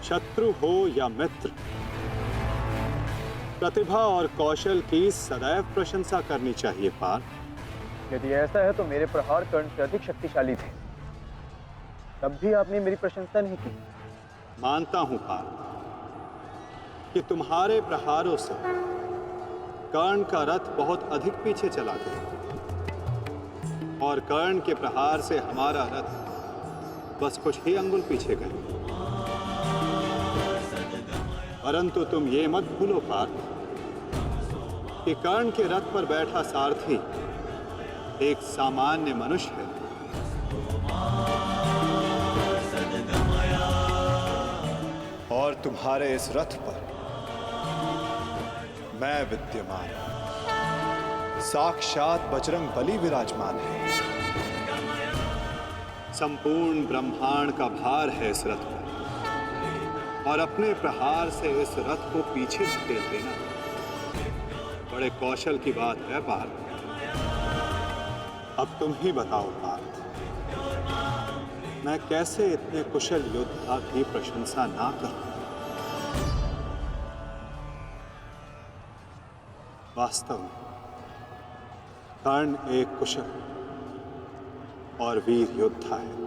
शत्रु हो या मित्र, प्रतिभा और कौशल की सदैव प्रशंसा करनी चाहिए पार्थ। यदि ऐसा है तो मेरे प्रहार कर्ण से अधिक शक्तिशाली थे, तब भी आपने मेरी प्रशंसा नहीं की। मानता हूं पार्थ कि तुम्हारे प्रहारों से कर्ण का रथ बहुत अधिक पीछे चला गया और कर्ण के प्रहार से हमारा रथ बस कुछ ही अंगुल पीछे गए। परंतु तुम ये मत भूलो पार्थ कि कर्ण के रथ पर बैठा सारथी एक सामान्य मनुष्य है। और तुम्हारे इस रथ पर मैं विद्यमान, साक्षात बजरंग बली विराजमान है। संपूर्ण ब्रह्मांड का भार है इस रथ पर और अपने प्रहार से इस रथ को पीछे धकेल देना बड़े कौशल की बात है पार्थ। अब तुम ही बताओ पार्थ, मैं कैसे इतने कुशल योद्धा की प्रशंसा ना करूं? वास्तव में कर्ण एक कुशल और वीर योद्धा है।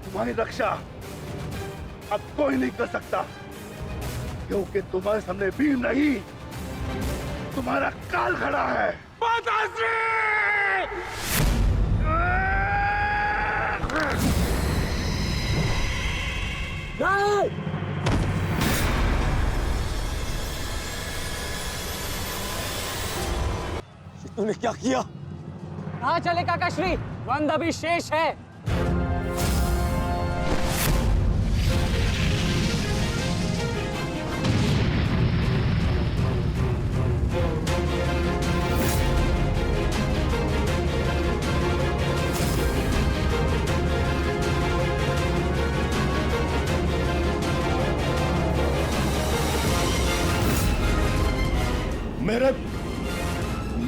तुम्हारी रक्षा अब कोई नहीं कर सकता, क्योंकि तुम्हारे सामने वीर नहीं, तुम्हारा काल खड़ा है। तूने क्या किया? कहाँ चले काकाश्री? द्वंद अभी शेष है।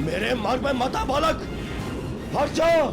मेरे मार्ग में मत आ बालक, हट जाओ।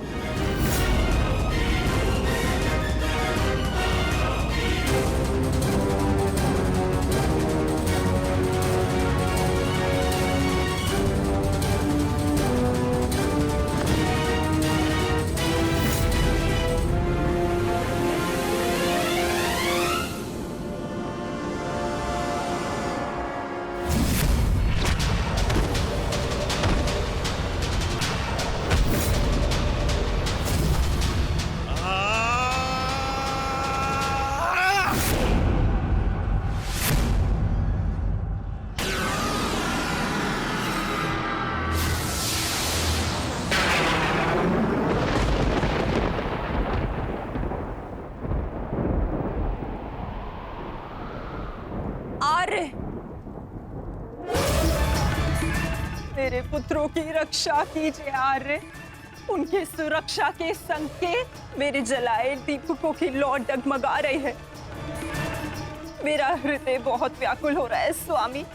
मेरे पुत्रों की रक्षा कीजिए आर्य। उनकी सुरक्षा के संकेत मेरे जलाए दीपकों की लौ डगमगा रही है। मेरा हृदय बहुत व्याकुल हो रहा है स्वामी।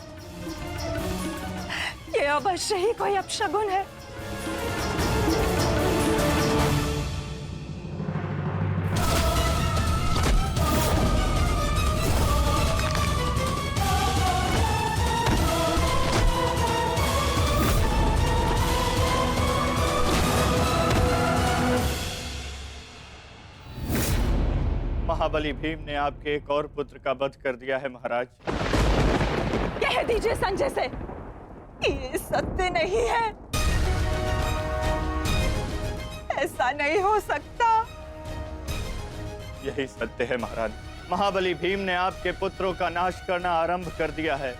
ये अवश्य ही कोई अपशगुन है। महाबली भीम ने आपके एक और पुत्र का वध कर दिया है महाराज। कह दीजिए संजय से ये सत्य नहीं है, ऐसा नहीं हो सकता। यही सत्य है महाराज। महाबली भीम ने आपके पुत्रों का नाश करना आरंभ कर दिया है।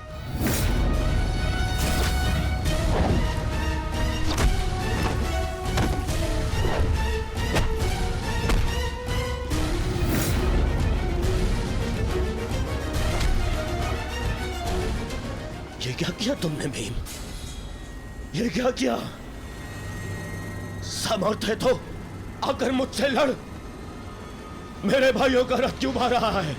ये क्या किया तुमने भीम? ये क्या किया? सामर्थ्य है तो आकर मुझसे लड़। मेरे भाइयों का रथ क्यों भा रहा है?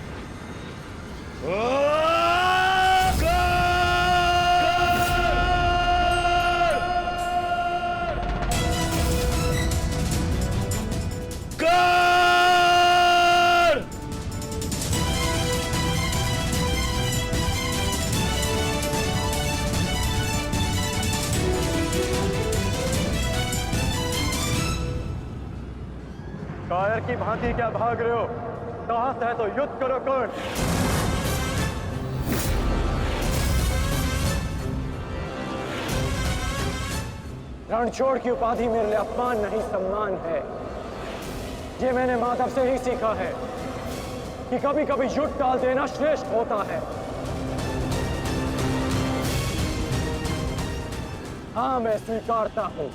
कायर की भांति क्या भाग रहे हो? साहस है तो युद्ध करो कर्ण। रणछोड़ की उपाधि मेरे लिए अपमान नहीं सम्मान है। ये मैंने माधव से ही सीखा है कि कभी कभी युद्ध टाल देना श्रेष्ठ होता है। हाँ, मैं स्वीकारता हूं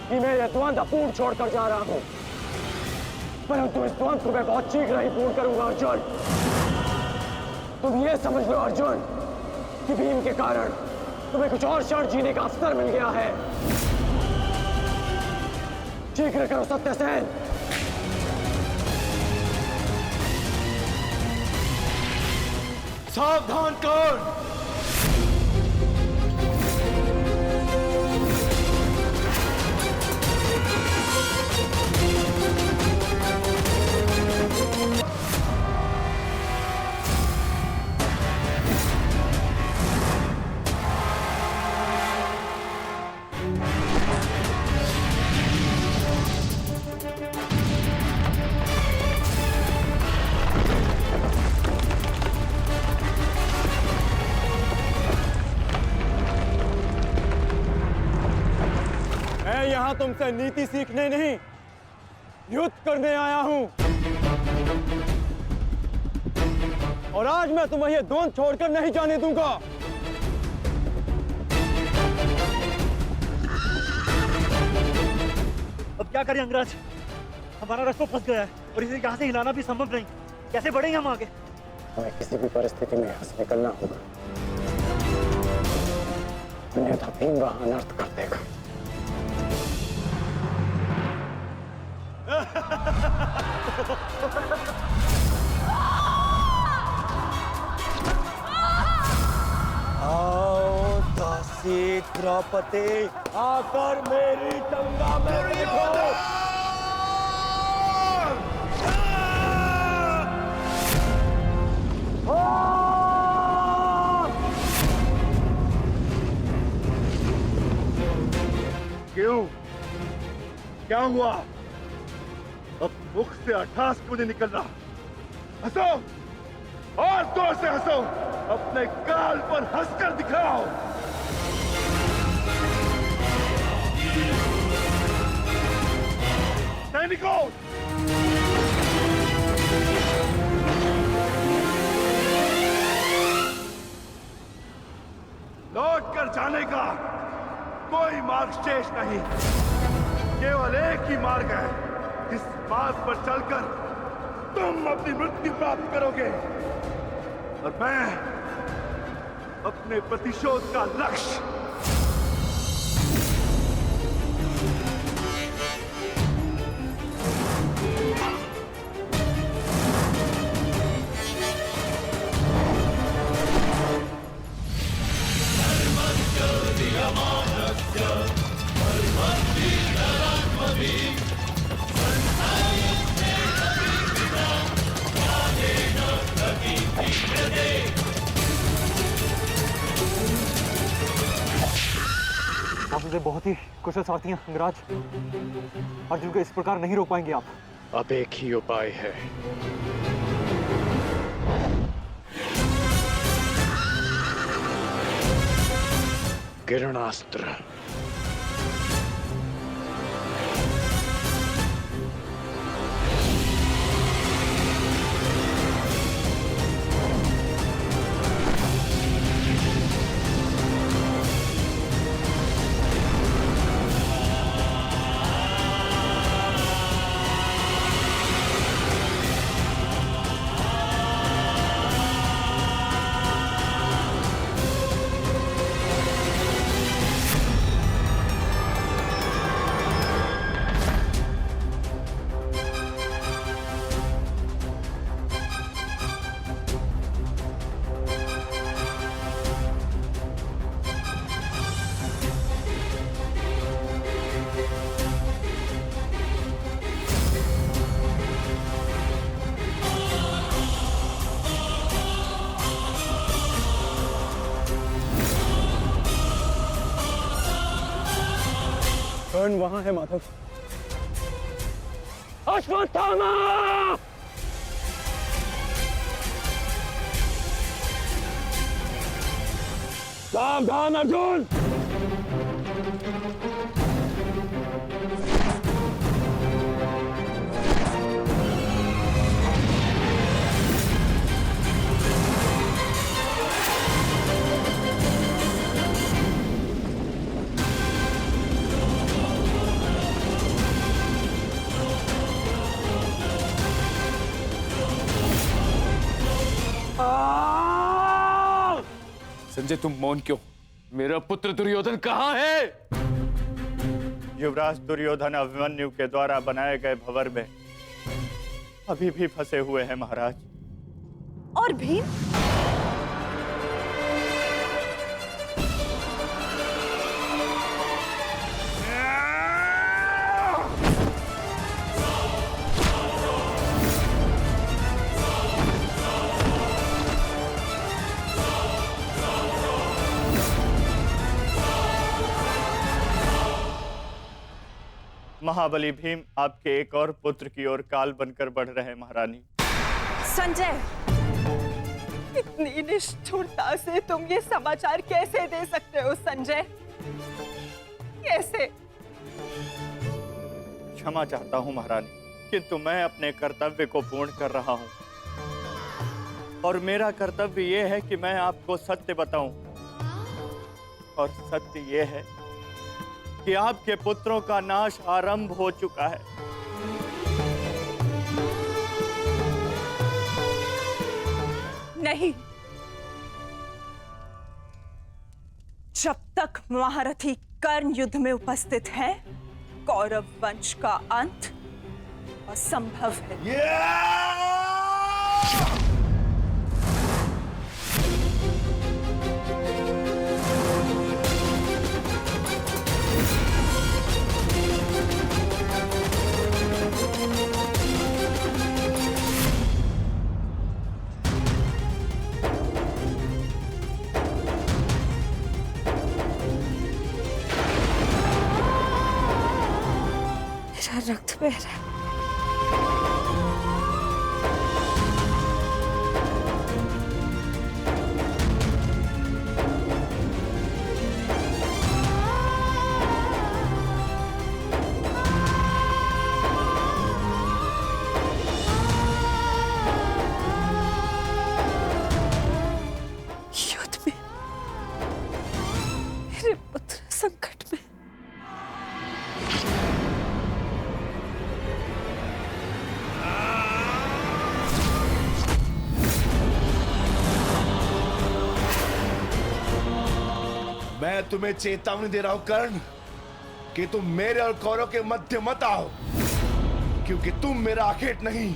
कि मैं यह द्वंद्व पूर्ण छोड़कर जा रहा हूं, परंतु इस द्वंद्व को मैं बहुत शीघ्र ही पूर्ण करूंगा अर्जुन। तुम ये समझ लो अर्जुन कि भीम के कारण तुम्हें कुछ और क्षण जीने का अवसर मिल गया है। शीघ्र करो सत्यसेन। सावधान कर्ण। यहां तुमसे नीति सीखने नहीं, युद्ध करने आया हूं। और आज मैं तुम्हें यह द्वंद्व छोड़कर नहीं जाने दूंगा। अब क्या करें अंगराज? हमारा रास्ता फंस गया है और इसे यहाँ से हिलाना भी संभव नहीं। कैसे बढ़ेंगे हम आगे? हमें किसी भी परिस्थिति में यहाँ से निकलना होगा, अन्यथा भीम वहां अनर्थ कर देगा। आओ दासी द्रौपदी, आकर मेरी टंगा में देखो। क्यों? क्या हुआ? अब मुख से अट्ठास क्यों नहीं निकल रहा? हंसो और जोर से हंसो, अपने गाल पर हंसकर दिखाओ। सैनिकों, लौट कर जाने का कोई मार्ग शेष नहीं, केवल एक ही मार्ग है। इस मार्ग पर चलकर तुम अपनी मृत्यु प्राप्त करोगे और मैं अपने प्रतिशोध का लक्ष्य। आप मुझे बहुत ही कुशल सारथी हैं अंगराज। अर्जुन को इस प्रकार नहीं रोक पाएंगे आप। अब एक ही उपाय है। किरणास्त्र। कर्ण वहां है माधव। अश्वत्थामा! सावधान अर्जुन! संजय, तुम मौन क्यों? मेरा पुत्र दुर्योधन कहाँ है? युवराज दुर्योधन अभिमन्यु के द्वारा बनाए गए भंवर में अभी भी फंसे हुए हैं महाराज। और भीम? महाबली भीम आपके एक और पुत्र की ओर काल बनकर बढ़ रहे हैं महारानी। संजय, इतनी निष्ठुरता से तुम ये समाचार कैसे दे सकते हो संजय? कैसे? क्षमा चाहता हूं महारानी, किंतु मैं अपने कर्तव्य को पूर्ण कर रहा हूं और मेरा कर्तव्य यह है कि मैं आपको सत्य बताऊं। और सत्य यह है कि आपके पुत्रों का नाश आरंभ हो चुका है। नहीं, जब तक महारथी कर्ण युद्ध में उपस्थित है, कौरव वंश का अंत असंभव है। मेरा रक्त बह रहा है। युद्ध में मेरे पुत्र संकट में। मैं तुम्हें चेतावनी दे रहा हूं कर्ण कि तुम मेरे और कौरव के मध्य मत आओ, क्योंकि तुम मेरा आखेट नहीं,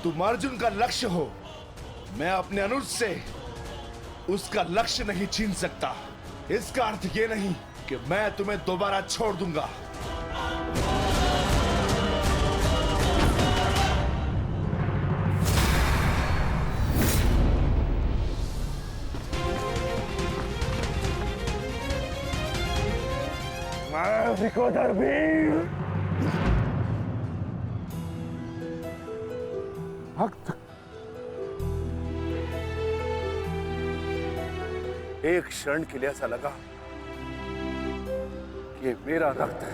तुम अर्जुन का लक्ष्य हो। मैं अपने अनुज से उसका लक्ष्य नहीं छीन सकता। इसका अर्थ ये नहीं कि मैं तुम्हें दोबारा छोड़ दूंगा। विकोधर भीम, रक्त। एक क्षण के लिए ऐसा लगा कि ये मेरा रक्त है,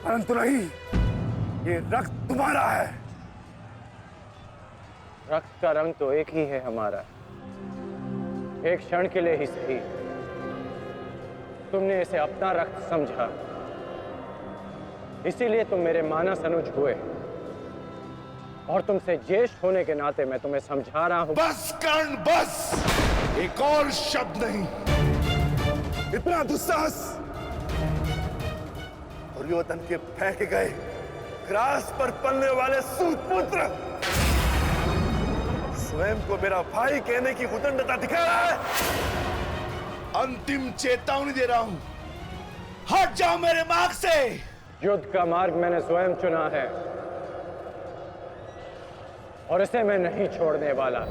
परंतु नहीं, ये रक्त तुम्हारा है। रक्त का रंग तो एक ही है हमारा, एक क्षण के लिए ही सही। तुमने इसे अपना रक्त समझा, इसीलिए तुम मेरे मानस अनुज हुए, और तुमसे ज्येष्ठ होने के नाते मैं तुम्हें समझा रहा हूं। बस कर्ण, बस, एक और शब्द नहीं। इतना दुस्साहस! दुर्योधन के फेंके गए ग्रास पर पलने वाले सूतपुत्र स्वयं को मेरा भाई कहने की उदंडता दिखा रहा है। अंतिम चेतावनी दे रहा हूं, हट जाओ मेरे मार्ग से। युद्ध का मार्ग मैंने स्वयं चुना है, और इसे मैं नहीं छोड़ने वाला।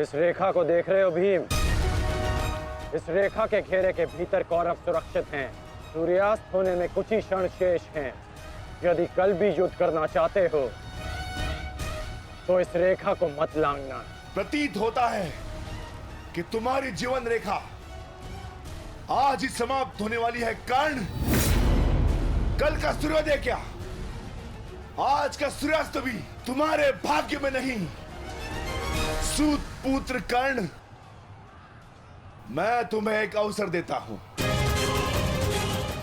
इस रेखा को देख रहे हो भीम? इस रेखा के घेरे के भीतर कौरव सुरक्षित हैं। सूर्यास्त होने में कुछ ही क्षण शेष हैं। यदि कल भी युद्ध करना चाहते हो तो इस रेखा को मत लांघना। प्रतीत होता है कि तुम्हारी जीवन रेखा आज ही समाप्त होने वाली है कर्ण। कल का सूर्योदय क्या, आज का सूर्यास्त भी तुम्हारे भाग्य में नहीं। सूत पुत्र कर्ण, मैं तुम्हें एक अवसर देता हूं।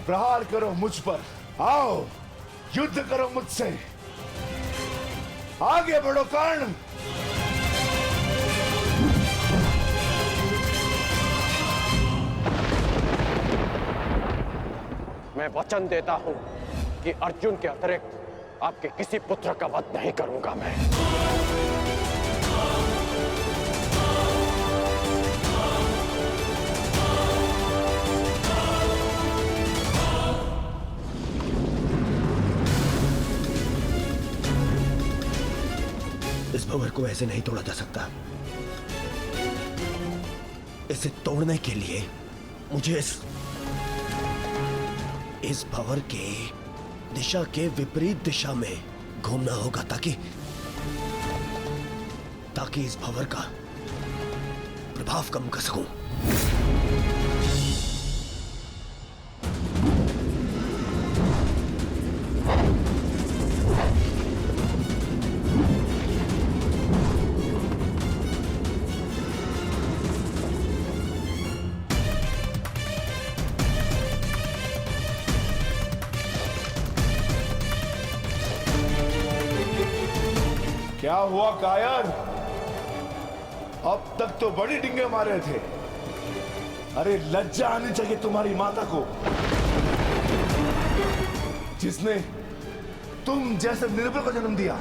प्रहार करो मुझ पर, आओ युद्ध करो मुझसे। आगे बढ़ो कर्ण। मैं वचन देता हूं कि अर्जुन के अतिरिक्त आपके किसी पुत्र का वध नहीं करूंगा मैं। इस भंवर को ऐसे नहीं तोड़ा जा सकता। इसे तोड़ने के लिए मुझे इस भंवर के दिशा के विपरीत दिशा में घूमना होगा ताकि इस भंवर का प्रभाव कम कर सकूं। क्या हुआ कायर? अब तक तो बड़ी डिंगे मारे थे। अरे लज्जा आनी चाहिए तुम्हारी माता को, जिसने तुम जैसे निर्बल को जन्म दिया।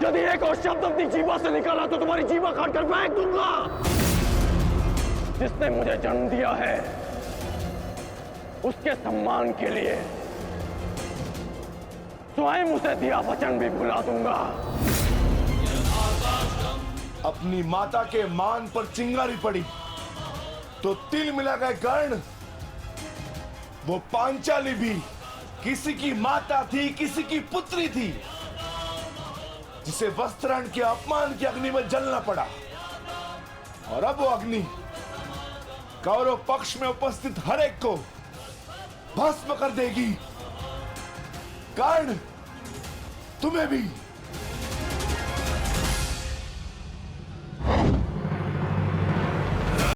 यदि एक और शब्द अपनी जीवा से निकाला तो तुम्हारी जीवा काटकर फेंक दूंगा। जिसने मुझे जन्म दिया है उसके सम्मान के लिए स्वयं उसे दिया वचन भी भुला दूंगा। अपनी माता के मान पर चिंगारी पड़ी तो तिल मिला गए कर्ण। वो पांचाली भी किसी की माता थी, किसी की पुत्री थी, जिसे वस्त्रहरण के अपमान की अग्नि में जलना पड़ा। और अब वो अग्नि कौरव पक्ष में उपस्थित हर एक को भस्म कर देगी। कर्ण, तुम्हें भी